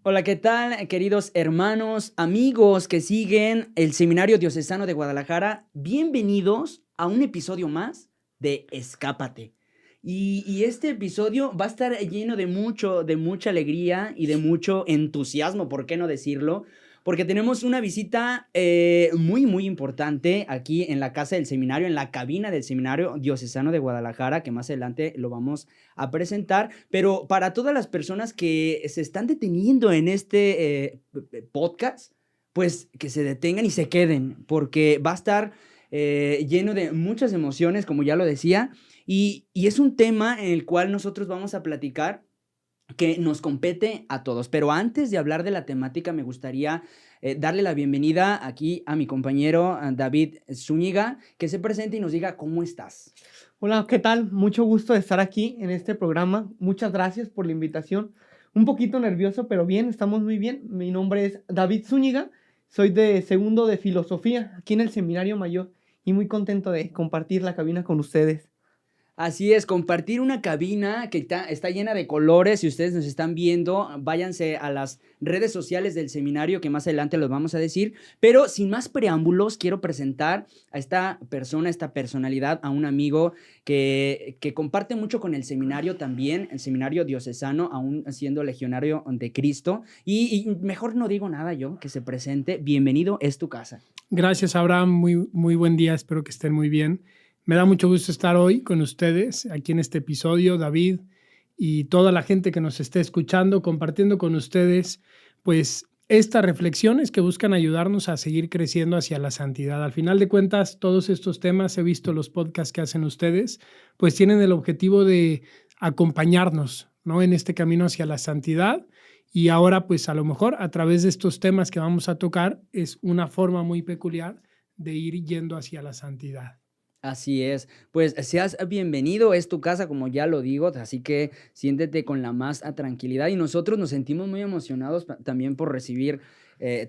Hola, ¿qué tal, queridos hermanos, amigos que siguen el Seminario Diocesano de Guadalajara? Bienvenidos a un episodio más de Escápate. Y este episodio va a estar lleno de mucha alegría y de mucho entusiasmo, ¿por qué no decirlo? Porque tenemos una visita muy importante aquí en la casa del seminario, en la cabina del Seminario Diocesano de Guadalajara, que más adelante lo vamos a presentar. Pero para todas las personas que se están deteniendo en este podcast, pues que se detengan y se queden, porque va a estar lleno de muchas emociones, como ya lo decía, y es un tema en el cual nosotros vamos a platicar que nos compete a todos. Pero antes de hablar de la temática, me gustaría darle la bienvenida aquí a mi compañero David Zúñiga, que se presente y nos diga cómo estás. Hola, ¿qué tal? Mucho gusto de estar aquí en este programa. Muchas gracias por la invitación. Un poquito nervioso, pero bien, estamos muy bien. Mi nombre es David Zúñiga, soy de segundo de filosofía aquí en el Seminario Mayor y muy contento de compartir la cabina con ustedes. Así es, compartir una cabina que está llena de colores. Si ustedes nos están viendo, váyanse a las redes sociales del seminario, que más adelante los vamos a decir. Pero sin más preámbulos, quiero presentar a esta persona, a esta personalidad, a un amigo que comparte mucho con el seminario también, el seminario diocesano, aún siendo legionario de Cristo. Y mejor no digo nada yo, que se presente. Bienvenido, es tu casa. Gracias, Abraham. Muy buen día. Espero que estén muy bien. Me da mucho gusto estar hoy con ustedes, aquí en este episodio, David, y toda la gente que nos esté escuchando, compartiendo con ustedes, pues, estas reflexiones que buscan ayudarnos a seguir creciendo hacia la santidad. Al final de cuentas, todos estos temas, he visto los podcasts que hacen ustedes, pues tienen el objetivo de acompañarnos, ¿no?, en este camino hacia la santidad. Y ahora, pues a lo mejor a través de estos temas que vamos a tocar, es una forma muy peculiar de ir yendo hacia la santidad. Así es, pues seas bienvenido, es tu casa, como ya lo digo, así que siéntete con la más tranquilidad y nosotros nos sentimos muy emocionados también por recibir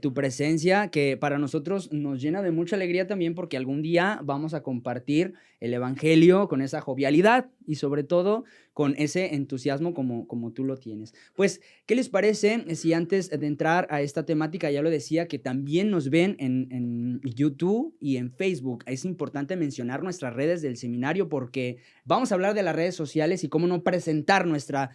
tu presencia, que para nosotros nos llena de mucha alegría también porque algún día vamos a compartir el evangelio con esa jovialidad y sobre todo con ese entusiasmo como tú lo tienes. Pues, ¿qué les parece si antes de entrar a esta temática, ya lo decía, que también nos ven en YouTube y en Facebook? Es importante mencionar nuestras redes del seminario porque vamos a hablar de las redes sociales y cómo no presentar nuestra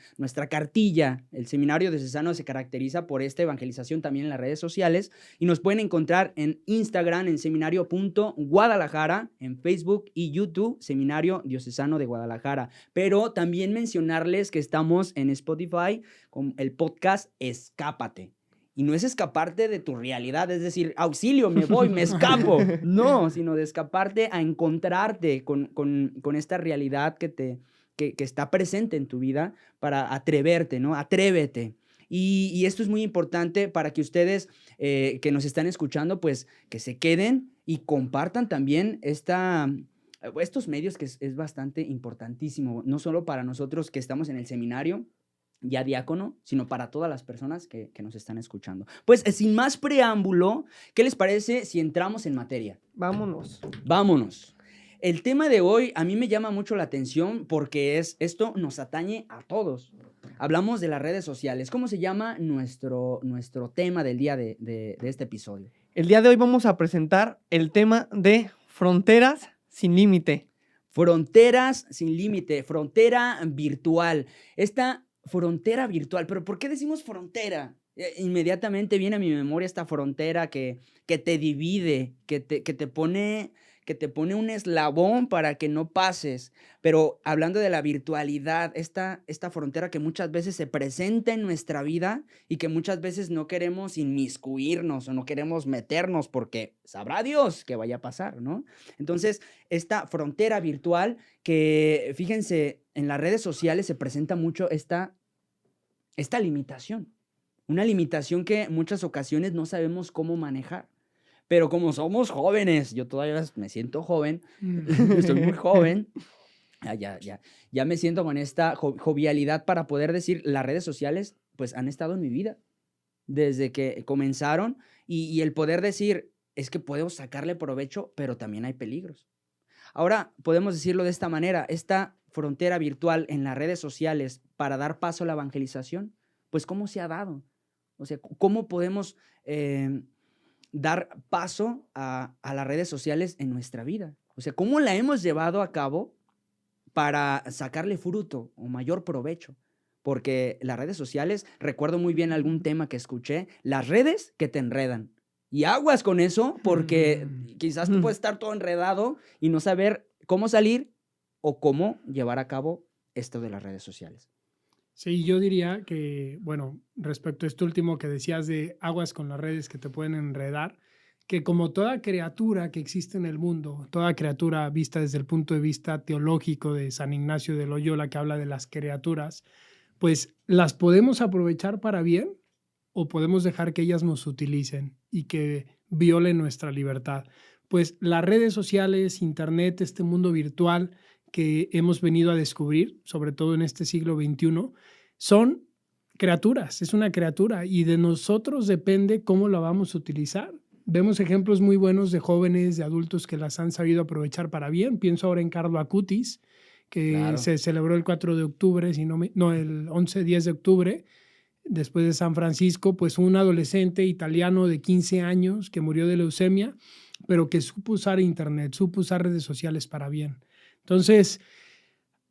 cartilla. El Seminario Diocesano se caracteriza por esta evangelización también en las redes sociales y nos pueden encontrar en Instagram en seminario.guadalajara, en Facebook y YouTube Seminario Diocesano de Guadalajara. Pero también mencionarles que estamos en Spotify con el podcast Escápate. Y no es escaparte de tu realidad, es decir, auxilio, me voy, me escapo. No, sino de escaparte a encontrarte con esta realidad que está presente en tu vida para atreverte, ¿no? Atrévete. Y esto es muy importante para que ustedes que nos están escuchando, pues que se queden y compartan también estos medios que es bastante importantísimo, no solo para nosotros que estamos en el seminario, ya diácono, sino para todas las personas que nos están escuchando. Pues sin más preámbulo, ¿qué les parece si entramos en materia? Vámonos. Vámonos. El tema de hoy a mí me llama mucho la atención porque esto nos atañe a todos. Hablamos de las redes sociales. ¿Cómo se llama nuestro tema del día de este episodio? El día de hoy vamos a presentar el tema de fronteras sin límite. Fronteras sin límite, frontera virtual. Esta frontera virtual, pero ¿por qué decimos frontera? Inmediatamente viene a mi memoria esta frontera que te divide, que te pone un eslabón para que no pases. Pero hablando de la virtualidad, esta frontera que muchas veces se presenta en nuestra vida y que muchas veces no queremos inmiscuirnos o no queremos meternos porque sabrá Dios qué vaya a pasar, ¿no? Entonces, esta frontera virtual que, fíjense, en las redes sociales se presenta mucho esta limitación. Una limitación que en muchas ocasiones no sabemos cómo manejar. Pero como somos jóvenes, yo todavía me siento joven, estoy muy joven, ya me siento con esta jovialidad para poder decir, las redes sociales pues han estado en mi vida desde que comenzaron y el poder decir, es que podemos sacarle provecho, pero también hay peligros. Ahora podemos decirlo de esta manera, esta frontera virtual en las redes sociales para dar paso a la evangelización, pues ¿cómo se ha dado? O sea, ¿cómo podemos dar paso a las redes sociales en nuestra vida? O sea, ¿cómo la hemos llevado a cabo para sacarle fruto o mayor provecho? Porque las redes sociales, recuerdo muy bien algún tema que escuché, las redes que te enredan. Y aguas con eso, porque quizás tú puedes estar todo enredado y no saber cómo salir o cómo llevar a cabo esto de las redes sociales. Sí, yo diría que, bueno, respecto a esto último que decías de aguas con las redes que te pueden enredar, que como toda criatura que existe en el mundo, toda criatura vista desde el punto de vista teológico de San Ignacio de Loyola, que habla de las criaturas, pues las podemos aprovechar para bien o podemos dejar que ellas nos utilicen y que violen nuestra libertad. Pues las redes sociales, internet, este mundo virtual que hemos venido a descubrir, sobre todo en este siglo XXI, son criaturas, es una criatura y de nosotros depende cómo la vamos a utilizar. Vemos ejemplos muy buenos de jóvenes, de adultos que las han sabido aprovechar para bien. Pienso ahora en Carlo Acutis, que Claro. se celebró el 4 de octubre, el 11-10 de octubre, después de San Francisco, pues un adolescente italiano de 15 años que murió de leucemia, pero que supo usar internet, supo usar redes sociales para bien. Entonces,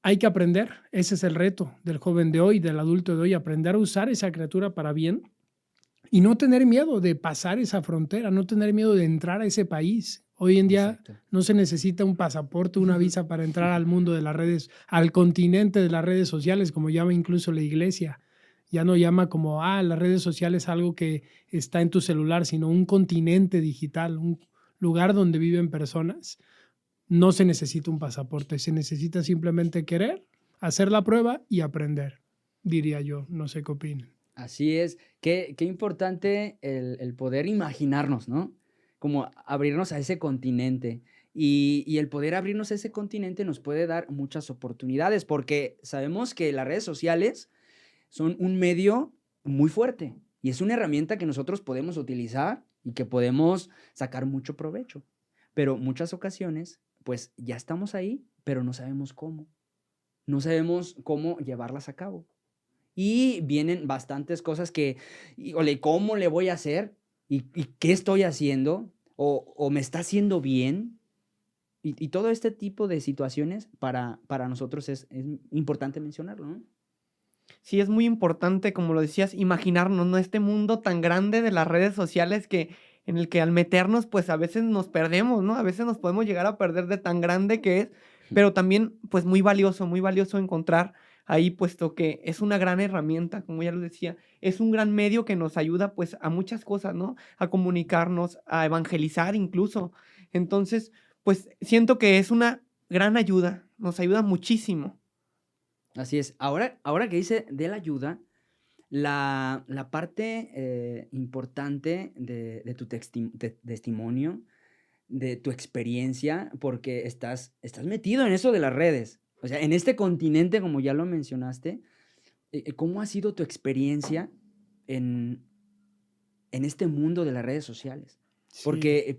hay que aprender, ese es el reto del joven de hoy, del adulto de hoy, aprender a usar esa criatura para bien y no tener miedo de pasar esa frontera, no tener miedo de entrar a ese país. Hoy en día Exacto. no se necesita un pasaporte, una visa para entrar al mundo de las redes, al continente de las redes sociales, como llama incluso la iglesia. Ya no llama como, las redes sociales algo que está en tu celular, sino un continente digital, un lugar donde viven personas. No se necesita un pasaporte, se necesita simplemente querer, hacer la prueba y aprender, diría yo. No sé qué opinan. Así es. Qué importante el poder imaginarnos, ¿no? Como abrirnos a ese continente. Y el poder abrirnos a ese continente nos puede dar muchas oportunidades, porque sabemos que las redes sociales son un medio muy fuerte y es una herramienta que nosotros podemos utilizar y que podemos sacar mucho provecho. Pero muchas ocasiones, pues ya estamos ahí, pero no sabemos cómo. No sabemos cómo llevarlas a cabo. Y vienen bastantes cosas que, híjole, ¿cómo le voy a hacer? ¿Y qué estoy haciendo? ¿O me está haciendo bien? Y todo este tipo de situaciones para nosotros es importante mencionarlo, ¿no? Sí, es muy importante, como lo decías, imaginarnos, ¿no? Este mundo tan grande de las redes sociales en el que al meternos, pues a veces nos perdemos, ¿no? A veces nos podemos llegar a perder de tan grande que es, pero también, pues muy valioso encontrar ahí, puesto que es una gran herramienta, como ya lo decía, es un gran medio que nos ayuda, pues, a muchas cosas, ¿no? A comunicarnos, a evangelizar incluso. Entonces, pues siento que es una gran ayuda, nos ayuda muchísimo. Así es. Ahora que dice de la ayuda, la parte importante de tu testimonio, de tu experiencia, porque estás metido en eso de las redes. O sea, en este continente, como ya lo mencionaste, ¿cómo ha sido tu experiencia en este mundo de las redes sociales? Sí.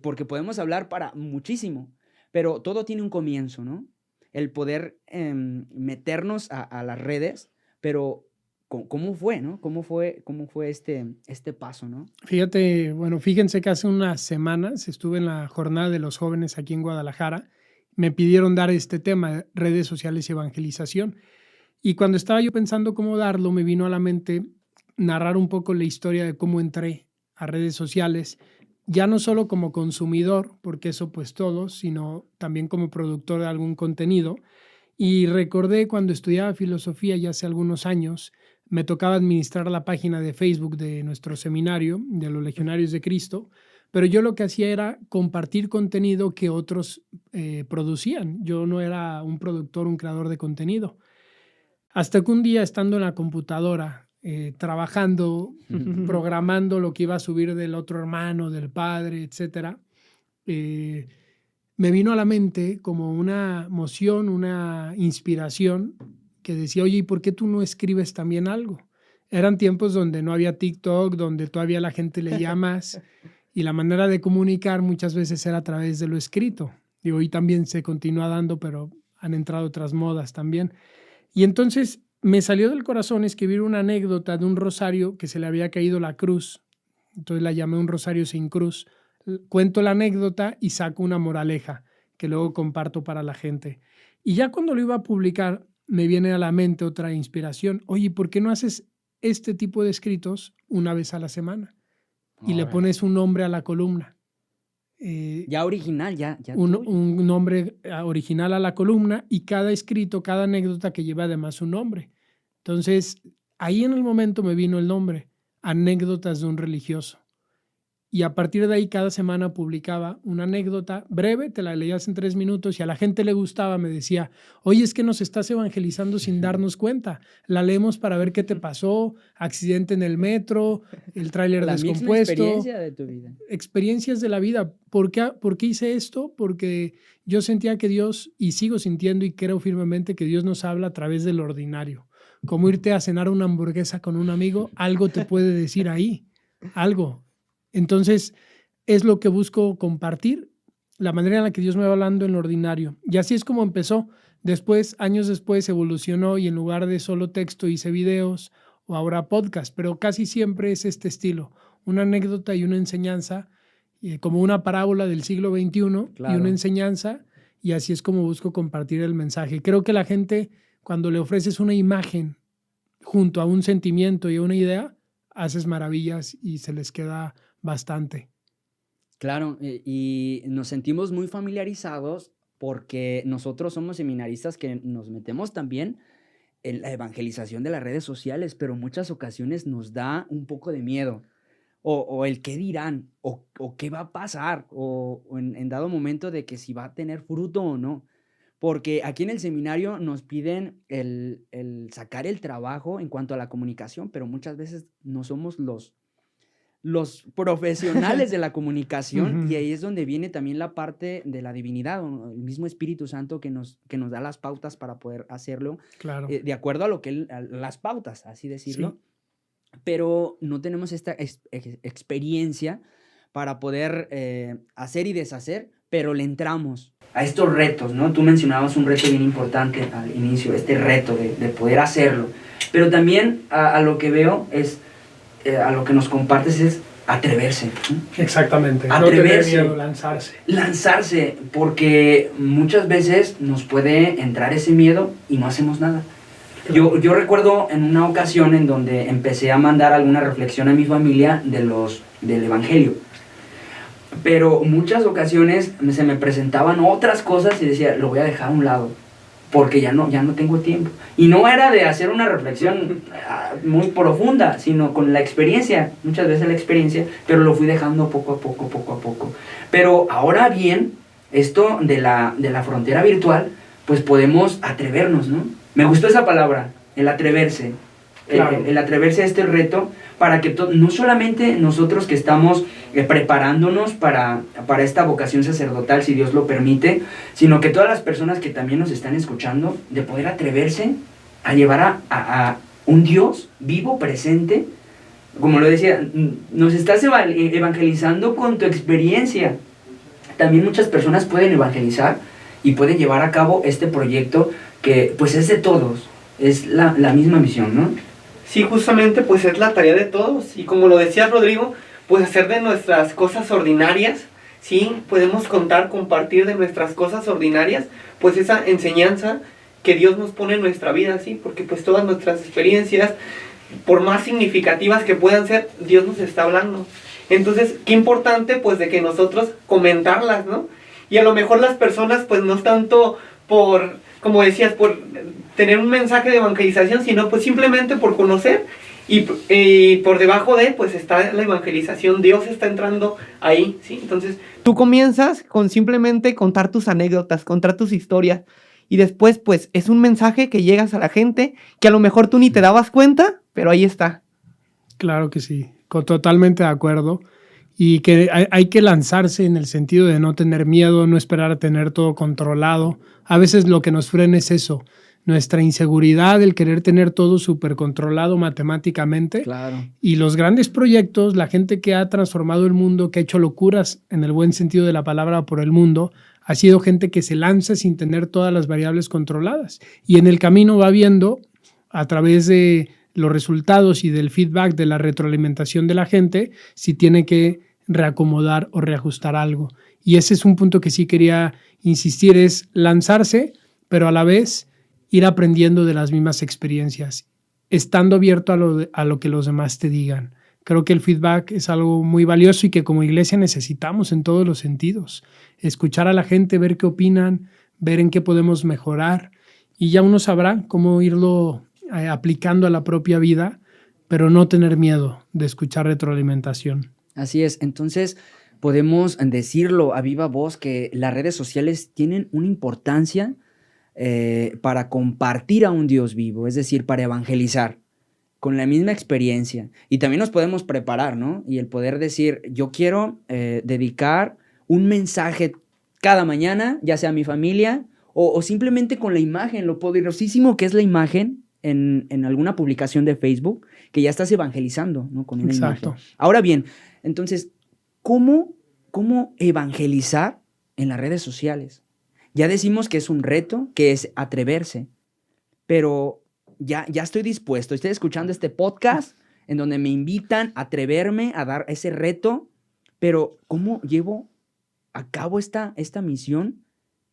Porque podemos hablar para muchísimo, pero todo tiene un comienzo, ¿no? El poder meternos a las redes, pero ¿cómo fue, no? ¿Cómo fue este paso, no? Fíjense que hace unas semanas estuve en la jornada de los jóvenes aquí en Guadalajara. Me pidieron dar este tema, redes sociales y evangelización. Y cuando estaba yo pensando cómo darlo, me vino a la mente narrar un poco la historia de cómo entré a redes sociales, ya no solo como consumidor, porque eso pues todos, sino también como productor de algún contenido. Y recordé cuando estudiaba filosofía ya hace algunos años, me tocaba administrar la página de Facebook de nuestro seminario, de los Legionarios de Cristo, pero yo lo que hacía era compartir contenido que otros producían. Yo no era un productor, un creador de contenido. Hasta que un día, estando en la computadora, trabajando, programando lo que iba a subir del otro hermano, del padre, etcétera, me vino a la mente como una moción, una inspiración que decía, oye, ¿y por qué tú no escribes también algo? Eran tiempos donde no había TikTok, donde todavía la gente leía más y la manera de comunicar muchas veces era a través de lo escrito. Digo, y también se continúa dando, pero han entrado otras modas también. Y entonces me salió del corazón escribir una anécdota de un rosario que se le había caído la cruz. Entonces la llamé Un rosario sin cruz. Cuento la anécdota y saco una moraleja que luego comparto para la gente. Y ya cuando lo iba a publicar, me viene a la mente otra inspiración. Oye, ¿por qué no haces este tipo de escritos una vez a la semana? Y le pones un nombre a la columna. Ya original, ya un nombre original a la columna, y cada escrito, cada anécdota que lleva además un nombre. Entonces, ahí en el momento me vino el nombre, Anécdotas de un religioso. Y a partir de ahí cada semana publicaba una anécdota breve, te la leías en 3 minutos y a la gente le gustaba, me decía, oye, es que nos estás evangelizando sin darnos cuenta. La leemos para ver qué te pasó, accidente en el metro, el tráiler descompuesto. La misma experiencia de tu vida. Experiencias de la vida. ¿Por qué hice esto? Porque yo sentía que Dios, y sigo sintiendo y creo firmemente que Dios nos habla a través del ordinario. Como irte a cenar una hamburguesa con un amigo, algo te puede decir ahí, algo. Entonces, es lo que busco compartir, la manera en la que Dios me va hablando en lo ordinario. Y así es como empezó. Después, años después, evolucionó y en lugar de solo texto hice videos o ahora podcast, pero casi siempre es este estilo, una anécdota y una enseñanza, como una parábola del siglo XXI, claro, y una enseñanza, y así es como busco compartir el mensaje. Creo que la gente, cuando le ofreces una imagen junto a un sentimiento y a una idea, haces maravillas y se les queda bastante. Claro, y nos sentimos muy familiarizados porque nosotros somos seminaristas que nos metemos también en la evangelización de las redes sociales, pero en muchas ocasiones nos da un poco de miedo, o el qué dirán, o qué va a pasar, o en dado momento de que si va a tener fruto o no. Porque aquí en el seminario nos piden el sacar el trabajo en cuanto a la comunicación, pero muchas veces no somos los profesionales de la comunicación, y ahí es donde viene también la parte de la divinidad, el mismo Espíritu Santo que nos da las pautas para poder hacerlo, claro, de acuerdo a lo que las pautas, así decirlo, sí, pero no tenemos esta experiencia para poder hacer y deshacer, pero le entramos a estos retos, ¿no? Tú mencionabas un reto bien importante al inicio, este reto de poder hacerlo, pero también a lo que veo es, a lo que nos compartes es atreverse, ¿no? Exactamente, atreverse, no tener miedo, lanzarse, porque muchas veces nos puede entrar ese miedo y no hacemos nada. Claro. Yo recuerdo en una ocasión en donde empecé a mandar alguna reflexión a mi familia del Evangelio, pero muchas ocasiones se me presentaban otras cosas y decía, lo voy a dejar a un lado, porque ya no tengo tiempo. Y no era de hacer una reflexión muy profunda, sino con la experiencia, muchas veces la experiencia, pero lo fui dejando poco a poco. Pero ahora bien, esto de la frontera virtual, pues podemos atrevernos, ¿no? Me gustó esa palabra, el atreverse. Claro. El atreverse a este reto, para que no solamente nosotros que estamos preparándonos para esta vocación sacerdotal, si Dios lo permite, sino que todas las personas que también nos están escuchando, de poder atreverse a llevar a un Dios vivo, presente. Como lo decía, nos estás evangelizando con tu experiencia. También muchas personas pueden evangelizar y pueden llevar a cabo este proyecto que pues es de todos, es la misma misión, ¿no? Sí, justamente pues es la tarea de todos, y como lo decía Rodrigo, pues hacer de nuestras cosas ordinarias, sí, podemos compartir de nuestras cosas ordinarias, pues esa enseñanza que Dios nos pone en nuestra vida, sí, porque pues todas nuestras experiencias, por más significativas que puedan ser, Dios nos está hablando. Entonces, qué importante pues de que nosotros comentarlas, ¿no? Y a lo mejor las personas pues no es tanto por, como decías, por tener un mensaje de evangelización, sino pues simplemente por conocer, y por debajo de pues está la evangelización. Dios está entrando ahí, ¿sí? Entonces tú comienzas con simplemente contar tus anécdotas, contar tus historias, y después pues es un mensaje que llegas a la gente que a lo mejor tú ni te dabas cuenta, pero ahí está. Claro que sí, totalmente de acuerdo. Y que hay que lanzarse en el sentido de no tener miedo, no esperar a tener todo controlado. A veces lo que nos frena es eso, nuestra inseguridad, el querer tener todo súper controlado matemáticamente. Claro. Y los grandes proyectos, la gente que ha transformado el mundo, que ha hecho locuras en el buen sentido de la palabra por el mundo, ha sido gente que se lanza sin tener todas las variables controladas. Y en el camino va viendo a través de los resultados y del feedback, de la retroalimentación de la gente, si tiene que reacomodar o reajustar algo. Y ese es un punto que sí quería insistir, es lanzarse, pero a la vez ir aprendiendo de las mismas experiencias, estando abierto a lo que los demás te digan. Creo que el feedback es algo muy valioso y que como iglesia necesitamos en todos los sentidos. Escuchar a la gente, ver qué opinan, ver en qué podemos mejorar y ya uno sabrá cómo irlo aplicando a la propia vida, pero no tener miedo de escuchar retroalimentación. Así es. Entonces, podemos decirlo a viva voz que las redes sociales tienen una importancia para compartir a un Dios vivo, es decir, para evangelizar con la misma experiencia. Y también nos podemos preparar, ¿no? Y el poder decir, yo quiero dedicar un mensaje cada mañana, ya sea a mi familia o simplemente con la imagen, lo poderosísimo que es la imagen en alguna publicación de Facebook, que ya estás evangelizando, ¿no? Con una imagen. Ahora bien, entonces, ¿cómo evangelizar en las redes sociales? Ya decimos que es un reto, que es atreverse, pero ya estoy dispuesto. Estoy escuchando este podcast en donde me invitan a atreverme a dar ese reto, pero ¿cómo llevo a cabo esta misión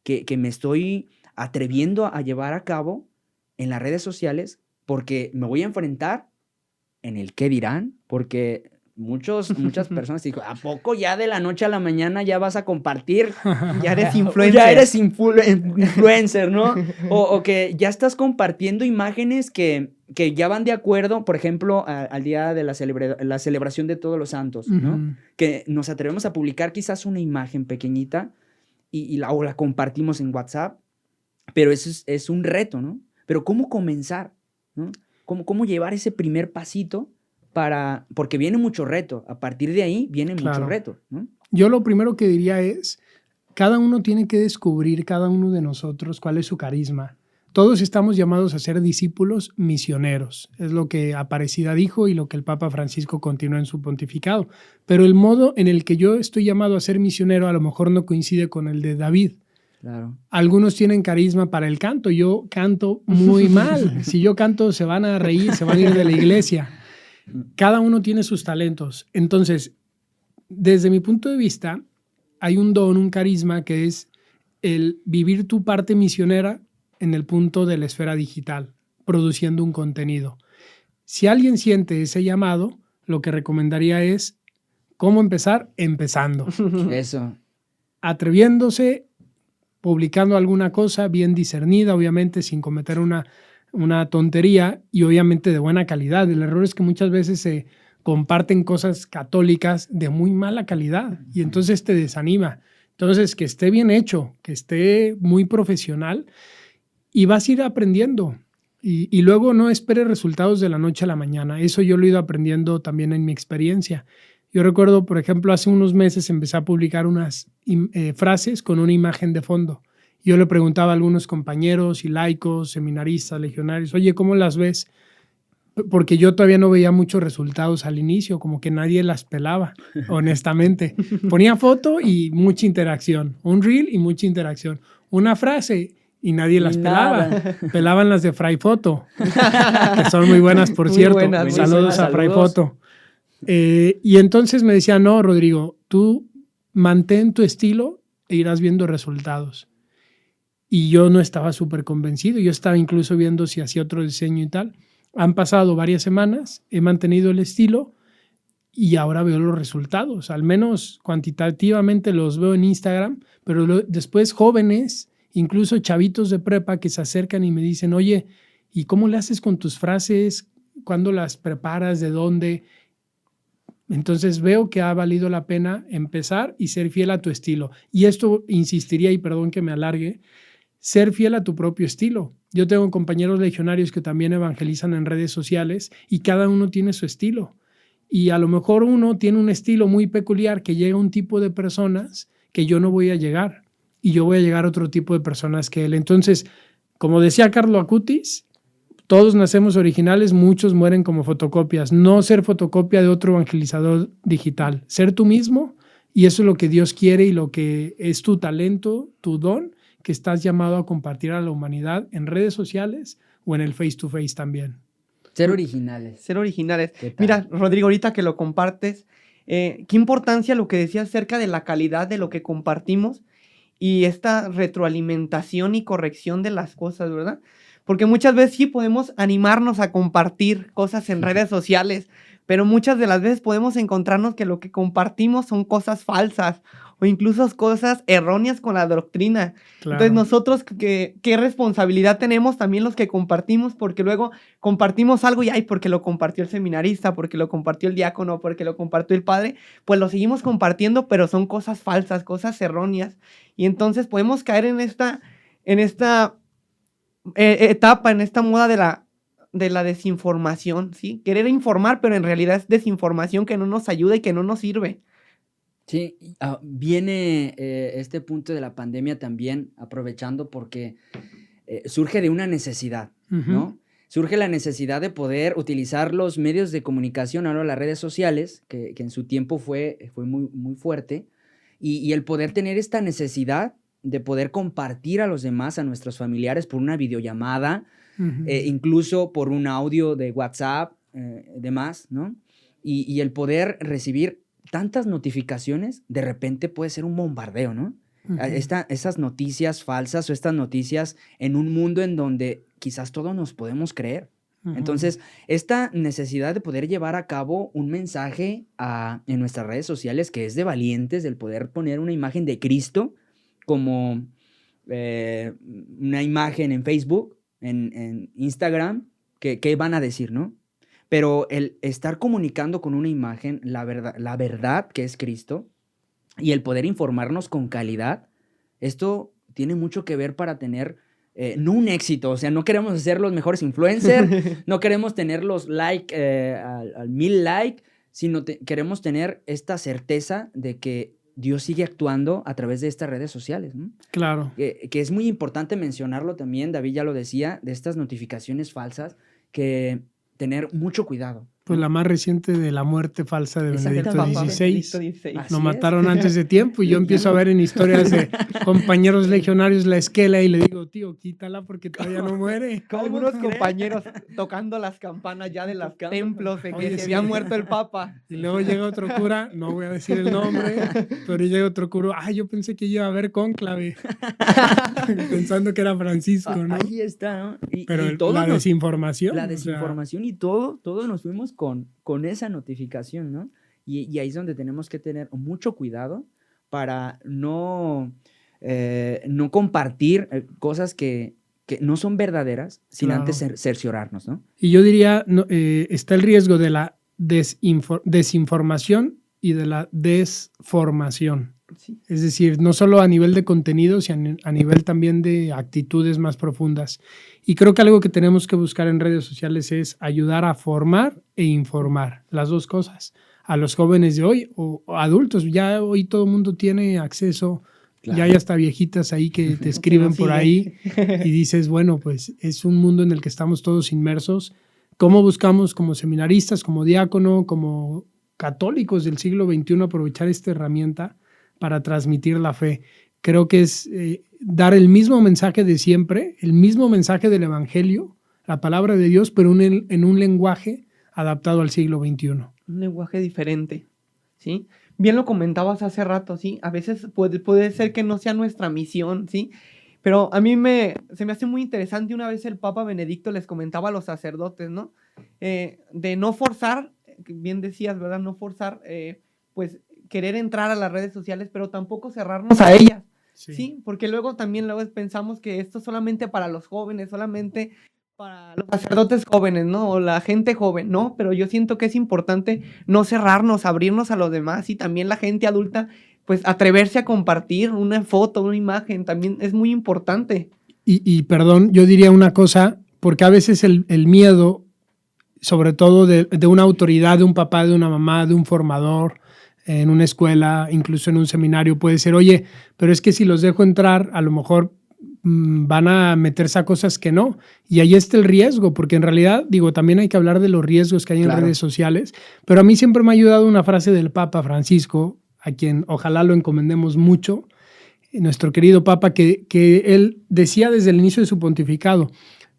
que me estoy atreviendo a llevar a cabo en las redes sociales? Porque me voy a enfrentar en el qué dirán, porque muchas personas dijo, ¿a poco ya de la noche a la mañana ya vas a compartir? Ya eres influencer. Ya eres influencer, ¿no? O que ya estás compartiendo imágenes que ya van de acuerdo, por ejemplo, al día de la celebración de Todos los Santos, ¿no? Uh-huh. Que nos atrevemos a publicar quizás una imagen pequeñita o la compartimos en WhatsApp, pero eso es un reto, ¿no? Pero ¿cómo comenzar? ¿No? ¿Cómo llevar ese primer pasito? Porque viene mucho reto. A partir de ahí viene mucho reto, ¿no? Yo lo primero que diría es, cada uno tiene que descubrir, cada uno de nosotros, cuál es su carisma. Todos estamos llamados a ser discípulos misioneros. Es lo que Aparecida dijo y lo que el Papa Francisco continúa en su pontificado. Pero el modo en el que yo estoy llamado a ser misionero a lo mejor no coincide con el de David. Claro. Algunos tienen carisma para el canto. Yo canto muy mal. Si yo canto, se van a reír, se van a ir de la iglesia. Cada uno tiene sus talentos. Entonces, desde mi punto de vista, hay un don, un carisma que es el vivir tu parte misionera en el punto de la esfera digital, produciendo un contenido. Si alguien siente ese llamado, lo que recomendaría es cómo empezar, empezando. Eso. Atreviéndose, publicando alguna cosa bien discernida, obviamente sin cometer una tontería y obviamente de buena calidad. El error es que muchas veces se comparten cosas católicas de muy mala calidad y entonces te desanima. Entonces, que esté bien hecho, que esté muy profesional y vas a ir aprendiendo. Y luego no esperes resultados de la noche a la mañana. Eso yo lo he ido aprendiendo también en mi experiencia. Yo recuerdo, por ejemplo, hace unos meses empecé a publicar unas frases con una imagen de fondo. Yo le preguntaba a algunos compañeros y laicos, seminaristas, legionarios, oye, ¿cómo las ves? Porque yo todavía no veía muchos resultados al inicio, como que nadie las pelaba, honestamente. Ponía foto y mucha interacción, un reel y mucha interacción, una frase y nadie las pelaba. Pelaban las de Fray Foto, que son muy buenas, por cierto. Buenas, saludos a Fray Foto. Y entonces me decía, no, Rodrigo, tú mantén tu estilo e irás viendo resultados. Y yo no estaba súper convencido. Yo estaba incluso viendo si hacía otro diseño y tal. Han pasado varias semanas, he mantenido el estilo y ahora veo los resultados. Al menos cuantitativamente los veo en Instagram, pero después jóvenes, incluso chavitos de prepa que se acercan y me dicen, oye, ¿y cómo le haces con tus frases? ¿Cuándo las preparas? ¿De dónde? Entonces veo que ha valido la pena empezar y ser fiel a tu estilo. Y esto insistiría, y perdón que me alargue, ser fiel a tu propio estilo. Yo tengo compañeros legionarios que también evangelizan en redes sociales y cada uno tiene su estilo. Y a lo mejor uno tiene un estilo muy peculiar que llega a un tipo de personas que yo no voy a llegar y yo voy a llegar a otro tipo de personas que él. Entonces, como decía Carlo Acutis, todos nacemos originales, muchos mueren como fotocopias. No ser fotocopia de otro evangelizador digital. Ser tú mismo, y eso es lo que Dios quiere y lo que es tu talento, tu don, que estás llamado a compartir a la humanidad en redes sociales o en el face to face también? Ser originales. Ser originales. ¿Qué tal? Mira, Rodrigo, ahorita que lo compartes, qué importancia lo que decías acerca de la calidad de lo que compartimos y esta retroalimentación y corrección de las cosas, ¿verdad? Porque muchas veces sí podemos animarnos a compartir cosas en redes sociales, pero muchas de las veces podemos encontrarnos que lo que compartimos son cosas falsas o incluso cosas erróneas con la doctrina. Claro. Entonces nosotros, ¿qué responsabilidad tenemos también los que compartimos? Porque luego compartimos algo y, ay, porque lo compartió el seminarista, porque lo compartió el diácono, porque lo compartió el padre, pues lo seguimos compartiendo, pero son cosas falsas, cosas erróneas. Y entonces podemos caer en esta etapa, en esta moda de la desinformación, ¿sí? Querer informar, pero en realidad es desinformación que no nos ayuda y que no nos sirve. Sí, viene este punto de la pandemia también aprovechando porque surge de una necesidad, ¿no? Surge la necesidad de poder utilizar los medios de comunicación, ahora las redes sociales, que en su tiempo fue muy, muy fuerte, y el poder tener esta necesidad de poder compartir a los demás, a nuestros familiares, por una videollamada, incluso por un audio de WhatsApp, demás, ¿no? Y el poder recibir tantas notificaciones, de repente puede ser un bombardeo, ¿no? Esas noticias falsas o estas noticias en un mundo en donde quizás todos nos podemos creer. Entonces, esta necesidad de poder llevar a cabo un mensaje en nuestras redes sociales que es de valientes, del poder poner una imagen de Cristo como una imagen en Facebook, en Instagram, ¿qué van a decir, no? Pero el estar comunicando con una imagen la verdad que es Cristo y el poder informarnos con calidad, esto tiene mucho que ver para tener no un éxito, o sea, no queremos ser los mejores influencers, no queremos tener los al 1000 likes, sino queremos tener esta certeza de que Dios sigue actuando a través de estas redes sociales, ¿no? Claro. Que es muy importante mencionarlo también, David ya lo decía, de estas notificaciones falsas, que tener mucho cuidado. Pues la más reciente de la muerte falsa de Benedicto XVI. Así Lo es. mataron antes de tiempo y yo empiezo a ver en historias de compañeros legionarios la esquela y le digo, tío, quítala porque todavía no muere. Algunos compañeros tocando las campanas ya de los templos de que Oye, se sí. había muerto el Papa. Y luego llega otro cura, no voy a decir el nombre, pero llega otro cura, yo pensé que iba a haber cónclave, pensando que era Francisco, ¿no? Ahí está, ¿no? Pero y todo la desinformación. La o sea, desinformación y todos nos fuimos con esa notificación, ¿no? Y ahí es donde tenemos que tener mucho cuidado para no compartir cosas que no son verdaderas sin Claro. antes cerciorarnos, ¿no? Y yo diría, está el riesgo de la desinformación y de la desformación. Sí. Es decir, no solo a nivel de contenidos, sino a nivel también de actitudes más profundas. Y creo que algo que tenemos que buscar en redes sociales es ayudar a formar e informar, las dos cosas. A los jóvenes de hoy o adultos, ya hoy todo el mundo tiene acceso, Claro. ya hay hasta viejitas ahí que te escriben por ahí y dices, bueno, pues es un mundo en el que estamos todos inmersos. ¿Cómo buscamos como seminaristas, como diácono, como católicos del siglo XXI aprovechar esta herramienta para transmitir la fe? Creo que es dar el mismo mensaje de siempre, el mismo mensaje del Evangelio, la palabra de Dios, pero en un lenguaje adaptado al siglo XXI. Un lenguaje diferente, ¿sí? Bien lo comentabas hace rato, ¿sí? A veces puede ser que no sea nuestra misión, ¿sí? Pero a mí se me hace muy interesante, una vez el Papa Benedicto les comentaba a los sacerdotes, ¿no? De no forzar, bien decías, ¿verdad? No forzar, pues, querer entrar a las redes sociales, pero tampoco cerrarnos a ellas, ¿sí? Porque luego pensamos que esto es solamente para los jóvenes, solamente para los sacerdotes jóvenes, ¿no? O la gente joven, ¿no? Pero yo siento que es importante no cerrarnos, abrirnos a los demás y también la gente adulta, pues atreverse a compartir una foto, una imagen, también es muy importante. Y perdón, yo diría una cosa, porque a veces el miedo, sobre todo de una autoridad, de un papá, de una mamá, de un formador, en una escuela, incluso en un seminario, puede ser, oye, pero es que si los dejo entrar, a lo mejor van a meterse a cosas que no. Y ahí está el riesgo, porque en realidad, también hay que hablar de los riesgos que hay en redes sociales, pero a mí siempre me ha ayudado una frase del Papa Francisco, a quien ojalá lo encomendemos mucho, nuestro querido Papa, que él decía desde el inicio de su pontificado: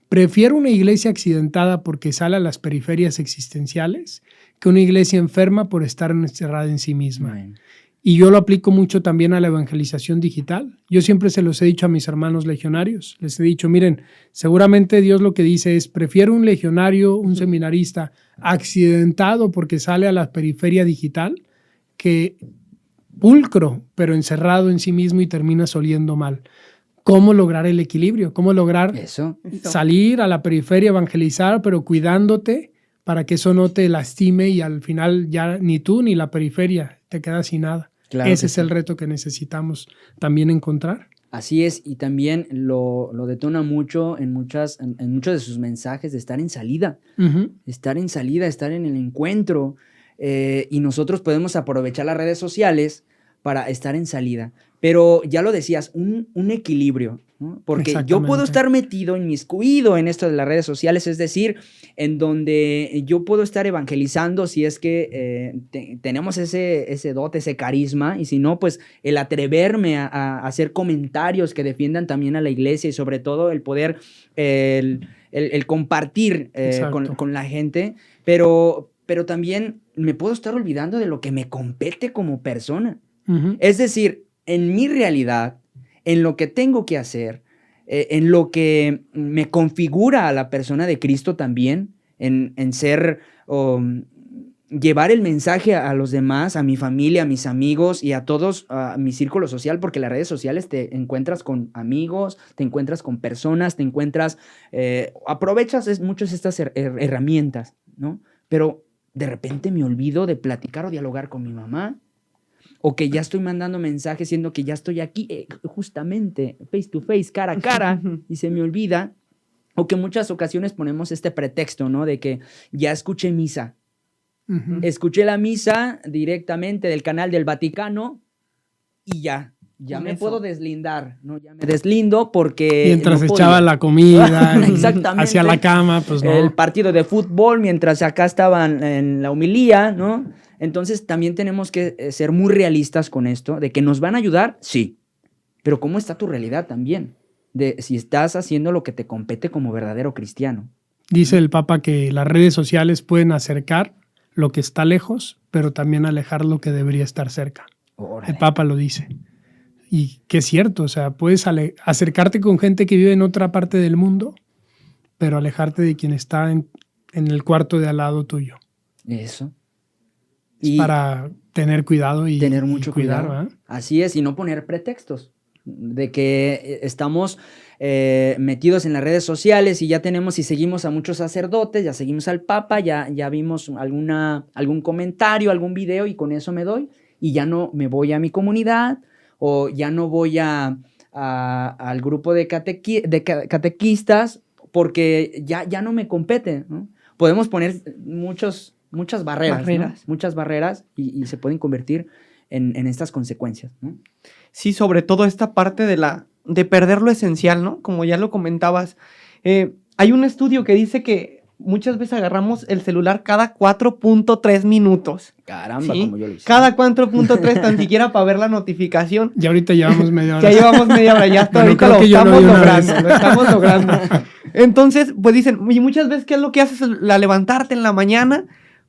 prefiero una iglesia accidentada porque sale a las periferias existenciales que una iglesia enferma por estar encerrada en sí misma. Bueno. Y yo lo aplico mucho también a la evangelización digital. Yo siempre se los he dicho a mis hermanos legionarios. Les he dicho, miren, seguramente Dios lo que dice es: prefiero un legionario, un seminarista accidentado porque sale a la periferia digital, que pulcro, pero encerrado en sí mismo y terminas oliendo mal. ¿Cómo lograr el equilibrio? ¿Cómo lograr Eso. salir a la periferia, evangelizar, pero cuidándote para que eso no te lastime y al final ya ni tú ni la periferia te quedas sin nada? Claro Ese que es sí. el reto que necesitamos también encontrar. Así es, y también lo detona mucho en muchos de sus mensajes de estar en salida. Ujú. Estar en salida, estar en el encuentro, y nosotros podemos aprovechar las redes sociales para estar en salida. Pero ya lo decías, un equilibrio, ¿no? Porque yo puedo Exactamente. estar metido, inmiscuido en esto de las redes sociales, es decir, en donde yo puedo estar evangelizando si es que tenemos ese dote, ese carisma, y si no, pues el atreverme a hacer comentarios que defiendan también a la iglesia, y sobre todo el poder, el compartir Exacto. con la gente, pero también me puedo estar olvidando de lo que me compete como persona. Ujú. Es decir, en mi realidad, en lo que tengo que hacer, en lo que me configura a la persona de Cristo también, en ser, llevar el mensaje a los demás, a mi familia, a mis amigos y a todos, a mi círculo social, porque las redes sociales te encuentras con amigos, te encuentras con personas, te encuentras, aprovechas muchas estas herramientas, ¿no? Pero de repente me olvido de platicar o dialogar con mi mamá, o que ya estoy mandando mensajes siendo que ya estoy aquí, justamente, face to face, cara a cara, y se me olvida. O que en muchas ocasiones ponemos este pretexto, ¿no? De que ya escuché misa. Ujú. Escuché la misa directamente del canal del Vaticano y ya Con me eso. puedo deslindar, ¿no? Ya me deslindo porque Mientras no echaba podía. la comida, Exactamente. hacia la cama, pues no. El partido de fútbol, mientras acá estaban en la homilía, ¿no? Entonces también tenemos que ser muy realistas con esto, de que nos van a ayudar, sí, pero ¿cómo está tu realidad también? De si estás haciendo lo que te compete como verdadero cristiano. Dice el Papa que las redes sociales pueden acercar lo que está lejos, pero también alejar lo que debería estar cerca. Órale. El Papa lo dice. Y que es cierto, o sea, puedes acercarte con gente que vive en otra parte del mundo, pero alejarte de quien está en el cuarto de al lado tuyo. Eso. Es Y para tener cuidado y tener mucho cuidar, cuidado. ¿verdad? Así es, y no poner pretextos de que estamos metidos en las redes sociales y ya tenemos y seguimos a muchos sacerdotes, ya seguimos al Papa, ya vimos algún comentario, algún video, y con eso me doy, y ya no me voy a mi comunidad, o ya no voy al grupo de catequistas, porque ya no me compete, ¿no? Podemos poner muchas barreras, ¿no? Muchas barreras, y se pueden convertir en estas consecuencias, ¿no? Sí, sobre todo esta parte de perder lo esencial, ¿no? Como ya lo comentabas. Hay un estudio que dice que muchas veces agarramos el celular cada 4.3 minutos. Caramba, ¿sí? como yo lo hice. Cada 4.3, tan siquiera para ver la notificación. Y ahorita llevamos media hora. Ya llevamos media hora, ya hasta Bueno, ahorita creo lo que yo lo estamos vi una logrando, vez. lo estamos logrando. Entonces, pues dicen, y muchas veces, ¿qué es lo que haces al levantarte en la mañana?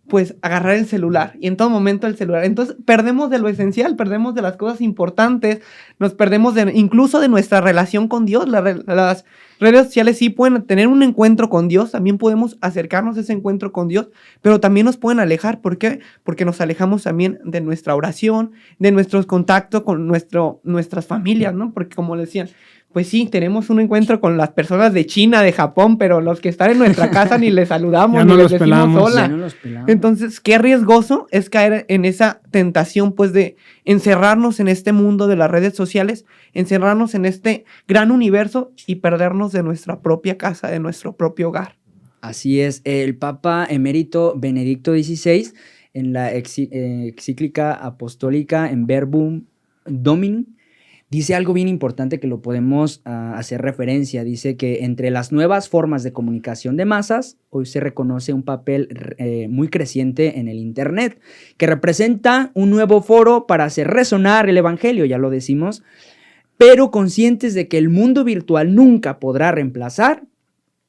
Pues agarrar el celular, y en todo momento el celular. Entonces, perdemos de lo esencial, perdemos de las cosas importantes, nos perdemos incluso de nuestra relación con Dios. Las redes sociales sí pueden tener un encuentro con Dios, también podemos acercarnos a ese encuentro con Dios, pero también nos pueden alejar. ¿Por qué? Porque nos alejamos también de nuestra oración, de nuestros contactos con nuestras familias, ¿no? Porque como decían, pues sí, tenemos un encuentro con las personas de China, de Japón, pero los que están en nuestra casa ni les saludamos, Ya ni no les los decimos pelamos. hola. Ya no los pelamos. Entonces, qué riesgoso es caer en esa tentación, pues, de encerrarnos en este mundo de las redes sociales, encerrarnos en este gran universo y perdernos de nuestra propia casa, de nuestro propio hogar. Así es. El Papa Emérito Benedicto XVI, en la encíclica apostólica en Verbum Domini, dice algo bien importante que lo podemos hacer referencia. Dice que entre las nuevas formas de comunicación de masas, hoy se reconoce un papel muy creciente en el Internet, que representa un nuevo foro para hacer resonar el Evangelio, ya lo decimos, pero conscientes de que el mundo virtual nunca podrá reemplazar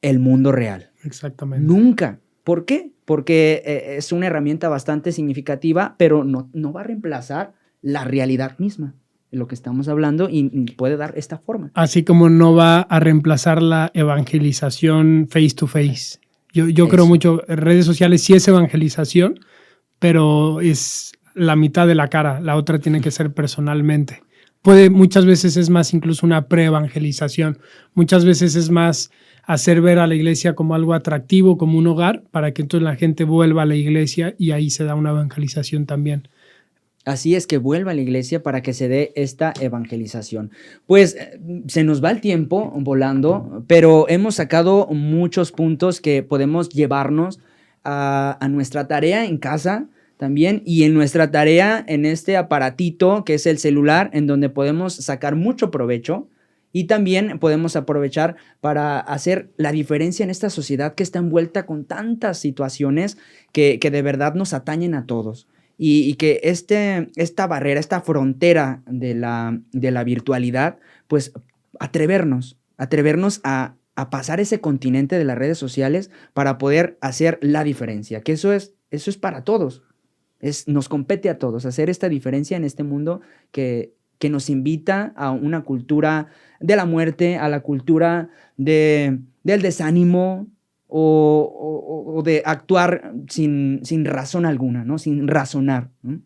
el mundo real. Exactamente. Nunca. ¿Por qué? Porque es una herramienta bastante significativa, pero no va a reemplazar la realidad misma, de lo que estamos hablando, y puede dar esta forma. Así como no va a reemplazar la evangelización face to face. Yo creo mucho, en redes sociales sí es evangelización, pero es la mitad de la cara, la otra tiene que ser personalmente. Muchas veces es más incluso una pre-evangelización, muchas veces es más hacer ver a la iglesia como algo atractivo, como un hogar, para que entonces la gente vuelva a la iglesia y ahí se da una evangelización también. Así es, que vuelva a la iglesia para que se dé esta evangelización. Pues se nos va el tiempo volando, pero hemos sacado muchos puntos que podemos llevarnos a nuestra tarea en casa también, y en nuestra tarea en este aparatito que es el celular, en donde podemos sacar mucho provecho. Y también podemos aprovechar para hacer la diferencia en esta sociedad que está envuelta con tantas situaciones que de verdad nos atañen a todos. Y que esta barrera, esta frontera de la virtualidad, pues atrevernos a pasar ese continente de las redes sociales para poder hacer la diferencia. Que eso es para todos. Nos compete a todos hacer esta diferencia en este mundo que nos invita a una cultura de la muerte, a la cultura del desánimo o de actuar sin razón alguna, ¿no? Sin razonar, ¿no?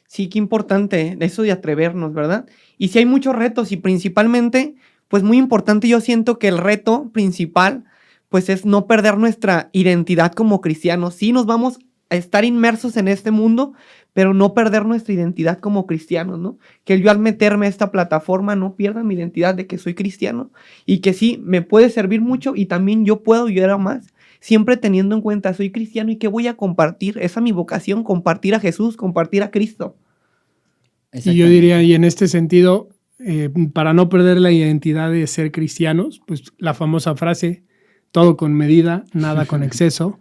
Sí, qué importante eso de atrevernos, ¿verdad? Y sí hay muchos retos y principalmente, pues muy importante, yo siento que el reto principal, pues es no perder nuestra identidad como cristianos. Sí nos vamos a estar inmersos en este mundo, pero no perder nuestra identidad como cristianos, ¿no? Que yo al meterme a esta plataforma no pierda mi identidad de que soy cristiano y que sí me puede servir mucho y también yo puedo ayudar a más, siempre teniendo en cuenta soy cristiano y que voy a compartir, esa es mi vocación, compartir a Jesús, compartir a Cristo. Y yo diría, y en este sentido, para no perder la identidad de ser cristianos, pues la famosa frase, todo con medida, nada con exceso.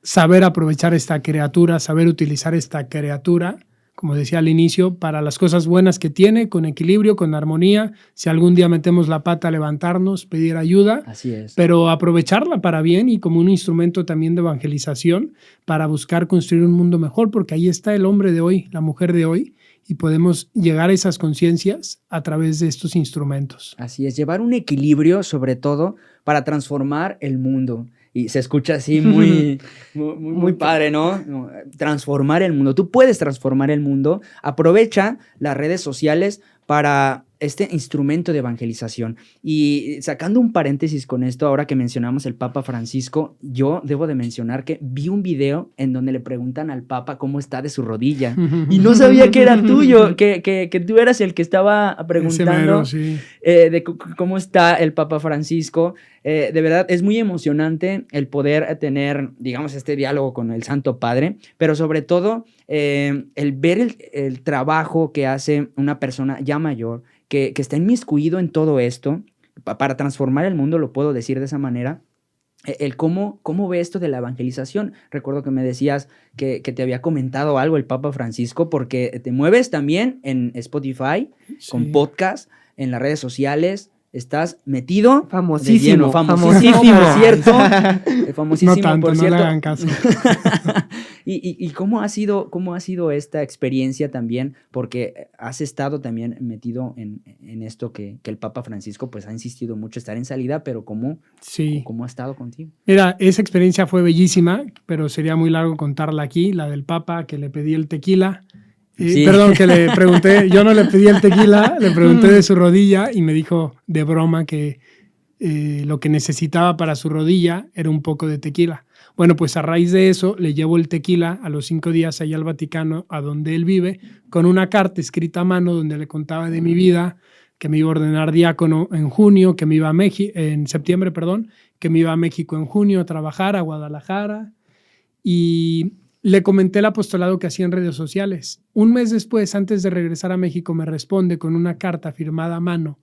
Saber aprovechar esta criatura, saber utilizar esta criatura, como decía al inicio, para las cosas buenas que tiene, con equilibrio, con armonía. Si algún día metemos la pata, levantarnos, pedir ayuda. Así es. Pero aprovecharla para bien y como un instrumento también de evangelización para buscar construir un mundo mejor, porque ahí está el hombre de hoy, la mujer de hoy, y podemos llegar a esas conciencias a través de estos instrumentos. Así es, llevar un equilibrio sobre todo para transformar el mundo. Y se escucha así muy padre, ¿no? Transformar el mundo. Tú puedes transformar el mundo. Aprovecha las redes sociales para este instrumento de evangelización. Y sacando un paréntesis con esto, ahora que mencionamos el Papa Francisco, yo debo de mencionar que vi un video en donde le preguntan al Papa cómo está de su rodilla. Y no sabía que era tuyo, que tú eras el que estaba preguntando mero, sí. De cómo está el Papa Francisco. De verdad, es muy emocionante el poder tener, digamos, este diálogo con el Santo Padre, pero sobre todo el ver el trabajo que hace una persona ya mayor, que está inmiscuido en todo esto, para transformar el mundo, lo puedo decir de esa manera. El cómo ve esto de la evangelización. Recuerdo que me decías que te había comentado algo el Papa Francisco, porque te mueves también en Spotify, sí, con podcast, en las redes sociales. Estás metido. Famosísimo. Famosísimo, por cierto. Famosísimo, no tanto, por cierto. No le hagan caso. ¿Y cómo ha sido esta experiencia también? Porque has estado también metido en esto que el Papa Francisco pues ha insistido mucho, estar en salida, pero ¿cómo ha estado contigo? Mira, esa experiencia fue bellísima, pero sería muy largo contarla aquí, la del Papa, que le pedí el tequila. Sí. Perdón, que le pregunté, yo no le pedí el tequila, le pregunté de su rodilla y me dijo de broma que lo que necesitaba para su rodilla era un poco de tequila. Bueno, pues a raíz de eso le llevo el tequila a los 5 días allá al Vaticano, a donde él vive, con una carta escrita a mano donde le contaba de mi vida, que me iba a ordenar diácono en junio, que me iba a en septiembre, que me iba a México en junio a trabajar, a Guadalajara, y le comenté el apostolado que hacía en redes sociales. Un mes después, antes de regresar a México, me responde con una carta firmada a mano,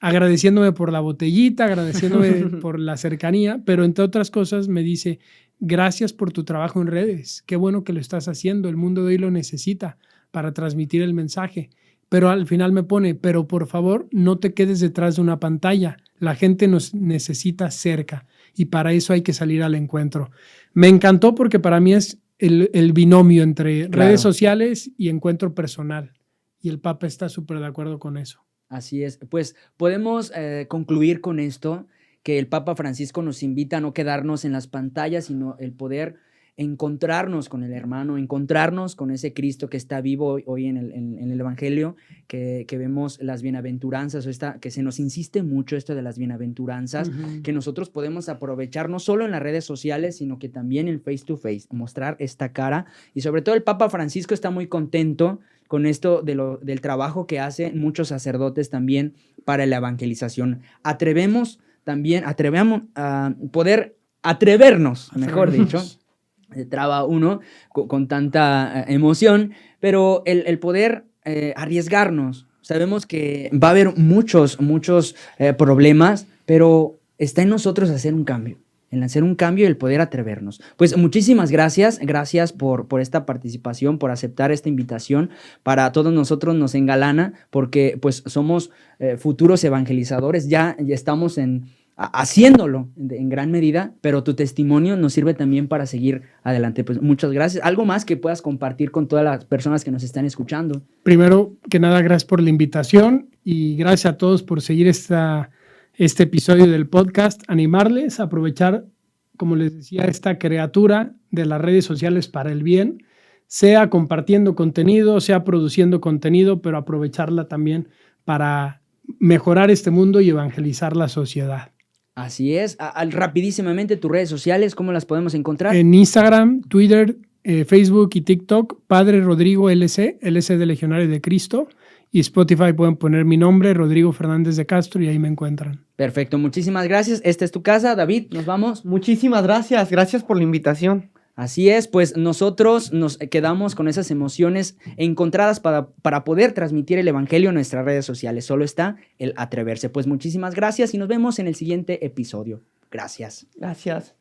agradeciéndome por la botellita, agradeciéndome por la cercanía, pero entre otras cosas me dice, gracias por tu trabajo en redes, qué bueno que lo estás haciendo, el mundo de hoy lo necesita para transmitir el mensaje, pero al final me pone, pero por favor no te quedes detrás de una pantalla, la gente nos necesita cerca y para eso hay que salir al encuentro. Me encantó porque para mí es el binomio entre redes sociales y encuentro personal y el Papa está súper de acuerdo con eso. Así es. Pues podemos concluir con esto, que el Papa Francisco nos invita a no quedarnos en las pantallas, sino el poder encontrarnos con el hermano, encontrarnos con ese Cristo que está vivo hoy en el Evangelio, que vemos las bienaventuranzas, que se nos insiste mucho esto de las bienaventuranzas, que nosotros podemos aprovechar no solo en las redes sociales, sino que también en face to face, mostrar esta cara. Y sobre todo el Papa Francisco está muy contento con esto del trabajo que hacen muchos sacerdotes también para la evangelización. Atrevemos a poder atrevernos, mejor dicho, traba uno con tanta emoción, pero el poder arriesgarnos. Sabemos que va a haber muchos problemas, pero está en nosotros hacer un cambio. En hacer un cambio y el poder atrevernos. Pues muchísimas gracias por esta participación, por aceptar esta invitación. Para todos nosotros nos engalana porque pues somos futuros evangelizadores, ya estamos haciéndolo en gran medida, pero tu testimonio nos sirve también para seguir adelante. Pues muchas gracias. ¿Algo más que puedas compartir con todas las personas que nos están escuchando? Primero que nada, gracias por la invitación y gracias a todos por seguir este episodio del podcast, animarles a aprovechar, como les decía, esta criatura de las redes sociales para el bien, sea compartiendo contenido, sea produciendo contenido, pero aprovecharla también para mejorar este mundo y evangelizar la sociedad. Así es. Rapidísimamente, tus redes sociales, ¿cómo las podemos encontrar? En Instagram, Twitter, Facebook y TikTok, Padre Rodrigo LC de Legionario de Cristo. Y Spotify pueden poner mi nombre, Rodrigo Fernández de Castro, y ahí me encuentran. Perfecto, muchísimas gracias. Esta es tu casa, David, ¿nos vamos? Muchísimas gracias por la invitación. Así es, pues nosotros nos quedamos con esas emociones encontradas para poder transmitir el Evangelio en nuestras redes sociales. Solo está el atreverse. Pues muchísimas gracias y nos vemos en el siguiente episodio. Gracias. Gracias.